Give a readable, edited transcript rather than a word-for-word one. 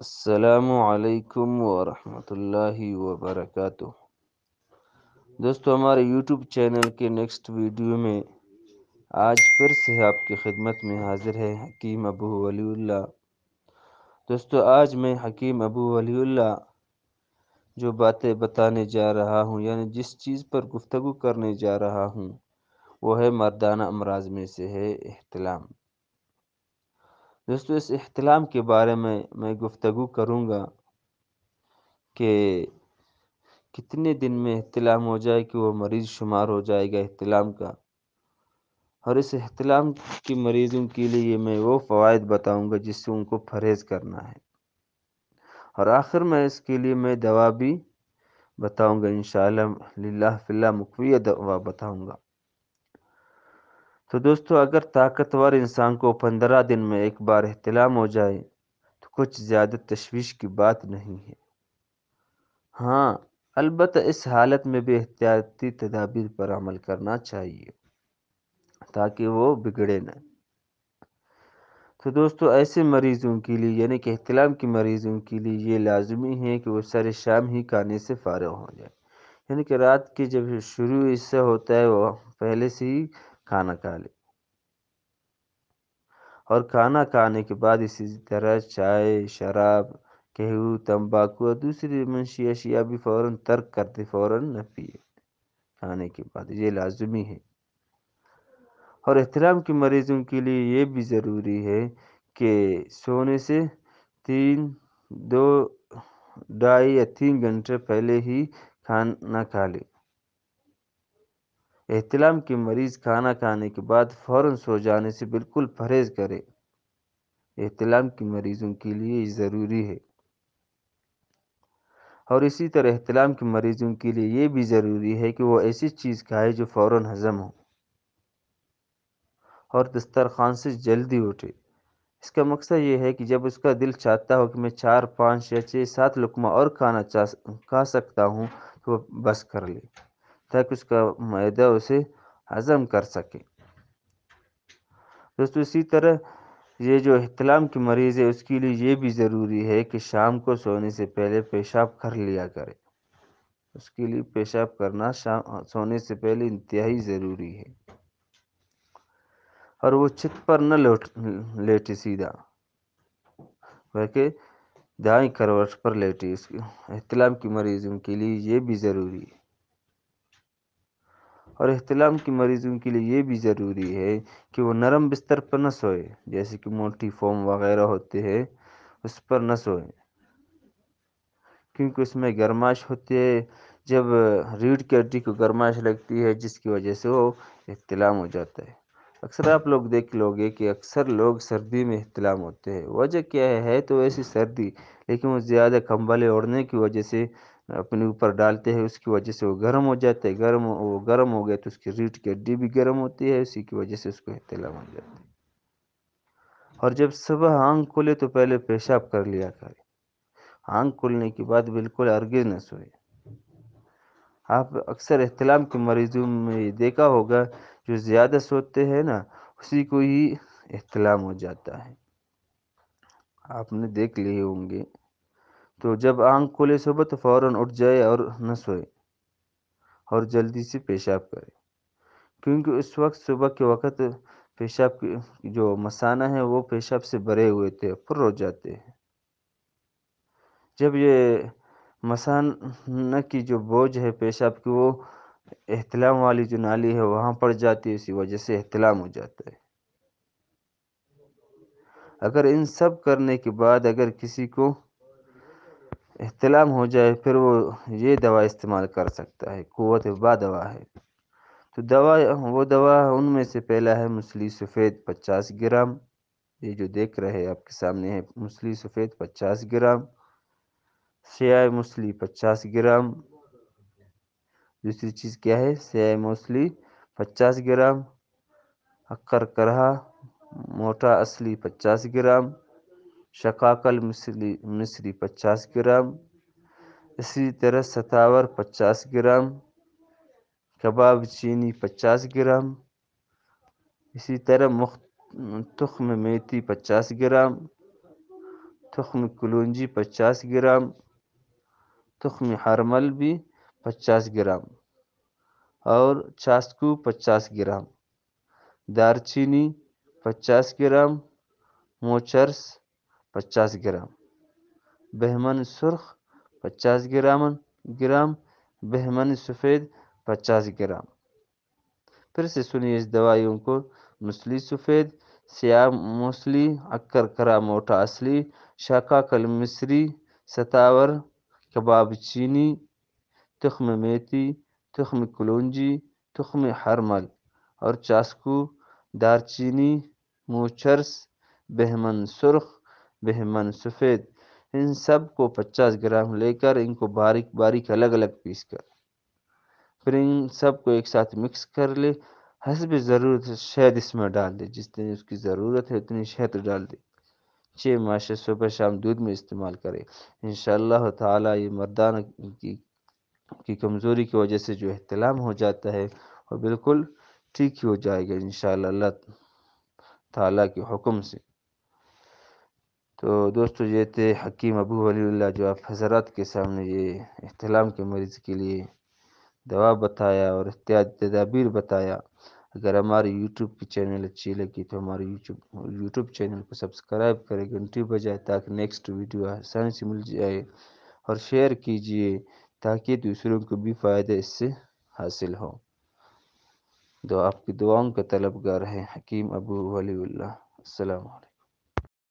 السلام علیکم ورحمۃ اللہ وبرکاتہ۔ دوستو، ہمارے یوٹیوب چینل کے نیکسٹ ویڈیو میں آج پھر سے آپ کی خدمت میں حاضر ہے حکیم ابو ولی اللہ۔ دوستو، آج میں حکیم ابو ولی اللہ جو باتیں بتانے جا رہا ہوں، یعنی جس چیز پر گفتگو کرنے جا رہا ہوں، وہ ہے مردانہ امراض میں سے ہے احتلام۔ دوستو، اس احتلام کے بارے میں گفتگو کروں گا کہ کتنے دن میں احتلام ہو جائے کہ وہ مریض شمار ہو جائے گا احتلام کا، اور اس احتلام کی مریضوں کے لیے میں وہ فوائد بتاؤں گا جس سے ان کو پرہیز کرنا ہے، اور آخر میں اس کے لیے میں دوا بھی بتاؤں گا، انشاءاللہ للہ فی اللہ مقوی دوا بتاؤں گا۔ تو دوستو، اگر طاقتور انسان کو 15 دن میں ایک بار احتلام ہو جائے تو کچھ زیادہ تشویش کی بات نہیں ہے۔ ہاں، البتہ اس حالت میں بھی احتیاطی تدابیر پر عمل کرنا چاہیے تاکہ وہ بگڑے نہ۔ تو دوستو، ایسے مریضوں کے لیے یعنی کہ احتلام کے مریضوں کے لیے یہ لازمی ہے کہ وہ سر شام ہی کھانے سے فارغ ہو جائے، یعنی کہ رات کی جب شروع حصہ ہوتا ہے وہ پہلے سے ہی کھانا کھا لے، اور کھانا کھانے کے بعد اسی طرح چائے، شراب، قہوہ، تمباکو اور دوسری منشی اشیاء بھی فوراً ترک کرتے، فوراً نہ پیے کھانے کے بعد، یہ لازمی ہے۔ اور احتلام کے مریضوں کے لیے یہ بھی ضروری ہے کہ سونے سے 2.5 یا 3 گھنٹے پہلے ہی کھانا کھا لے۔ احتلام کے مریض کھانا کھانے کے بعد فوراً سو جانے سے بالکل پرہیز کرے، احتلام کے مریضوں کے لیے یہ ضروری ہے۔ اور اسی طرح احتلام کے مریضوں کے لیے یہ بھی ضروری ہے کہ وہ ایسی چیز کھائے جو فوراً ہضم ہو اور دسترخوان سے جلدی اٹھے۔ اس کا مقصد یہ ہے کہ جب اس کا دل چاہتا ہو کہ میں 4، 5 یا 6، 7 لقمہ اور کھا سکتا ہوں تو وہ بس کر لے تاکہ اس کا معدہ اسے ہضم کر سکے۔ دوستو، اسی طرح یہ جو احتلام کی مریض ہے اس کے لیے یہ بھی ضروری ہے کہ شام کو سونے سے پہلے پیشاب کر لیا کرے۔ اس کے لیے پیشاب کرنا سونے سے پہلے انتہائی ضروری ہے، اور وہ چھت پر نہ لیٹے سیدھا، بلکہ دائیں کروٹ پر لیٹے۔ اس احتلام کی مریضوں کے لیے یہ بھی ضروری ہے۔ اور احتلام کی مریضوں کے لیے یہ بھی ضروری ہے کہ وہ نرم بستر پر نہ سوئے، جیسے کہ موٹی فوم وغیرہ ہوتے ہیں اس پر نہ سوئے، کیونکہ اس میں گرماش ہوتی ہے۔ جب ریڑھ کی ہڈی کو گرماش لگتی ہے جس کی وجہ سے وہ احتلام ہو جاتا ہے۔ اکثر آپ لوگ دیکھ لو گے کہ اکثر لوگ سردی میں احتلام ہوتے ہیں۔ وجہ کیا ہے تو ایسی سردی، لیکن وہ زیادہ کمبلے اوڑھنے کی وجہ سے اپنے اوپر ڈالتے ہیں، اس کی وجہ سے وہ گرم ہو جاتے ہیں۔ وہ گرم ہو گئے تو اس کی ریڑھ کی ہڈی بھی گرم ہوتی ہے، اسی کی وجہ سے اس کو احتلام ہو جاتا ہے۔ اور جب صبح آنکھ کھلے تو پہلے پیشاب کر لیا کرے، آنکھ کھلنے کے بعد بالکل ہرگز نہ سوئے۔ آپ اکثر احتلام کے مریضوں میں یہ دیکھا ہوگا جو زیادہ سوتے ہیں نا اسی کو ہی احتلام ہو جاتا ہے، آپ نے دیکھ لیے ہوں گے۔ تو جب آنکھ کھلے صبح تو فوراً اٹھ جائے اور نہ سوئے اور جلدی سے پیشاب کرے، کیونکہ اس وقت صبح کے وقت پیشاب کی جو مثانہ ہے وہ پیشاب سے بھرے ہوئے تھے، پر ہو جاتے ہیں۔ جب یہ مثانہ کی جو بوجھ ہے پیشاب کی وہ احتلام والی جو نالی ہے وہاں پڑ جاتی ہے، اسی وجہ سے احتلام ہو جاتا ہے۔ اگر ان سب کرنے کے بعد اگر کسی کو احتلام ہو جائے پھر وہ یہ دوا استعمال کر سکتا ہے، قوت با دوا ہے۔ تو وہ دوا ان میں سے پہلا ہے مسلی سفید 50 گرام، یہ جو دیکھ رہے ہیں آپ کے سامنے ہے مسلی سفید 50 گرام، سیاہ مسلی 50 گرام، دوسری چیز کیا ہے سیاہ مسلی 50 گرام، اکر کرہا موٹا اصلی 50 گرام، شقاقل مصری 50 گرام، اسی طرح ستاور 50 گرام، کباب چینی 50 گرام، اسی طرح تخم میتھی 50 گرام، تخم کلونجی 50 گرام، تخم ہرمل بھی 50 گرام اور چاسکو 50 گرام، دارچینی 50 گرام، موچرس 50 گرام، بہمن سرخ 50 گرام، بہمن سفید 50 گرام۔ پھر سے سنیے اس دوائیوں کو: موسلی سفید، سیاہ موسلی، اکر کرا موٹا اصلی، شاکا کل مصری، ستاور، کباب چینی، تخم میتھی، تخم کلونجی، تخم ہرمل اور چاسکو، دارچینی، موچرس، بہمن سرخ، بہمن سفید، ان سب کو 50 گرام لے کر ان کو باریک باریک الگ الگ پیس کر پھر ان سب کو ایک ساتھ مکس کر لے۔ حسب ضرورت شہد اس میں ڈال دے، جتنی اس کی ضرورت ہے اتنی شہد ڈال دے۔ 6 ماشے صبح شام دودھ میں استعمال کرے۔ انشاءاللہ تعالی یہ مردان کی کمزوری کی وجہ سے جو احتلام ہو جاتا ہے وہ بالکل ٹھیک ہی ہو جائے گا انشاءاللہ اللہ تعالیٰ کے حکم سے۔ تو دوستو یہ تھے حکیم ابو ولی اللہ جو آپ حضرات کے سامنے یہ احتلام کے مریض کے لیے دوا بتایا اور احتیاط تدابیر بتایا۔ اگر ہماری یوٹیوب کی چینل اچھی لگی تو ہماری یوٹیوب چینل کو سبسکرائب کریں، گھنٹی بجائے تاکہ نیکسٹ ویڈیو آسانی سے مل جائے، اور شیئر کیجئے تاکہ دوسروں کو بھی فائدہ اس سے حاصل ہو۔ آپ کی دعاؤں کا طلبگار ہے حکیم ابو ولی اللہ۔ السلام علیکم۔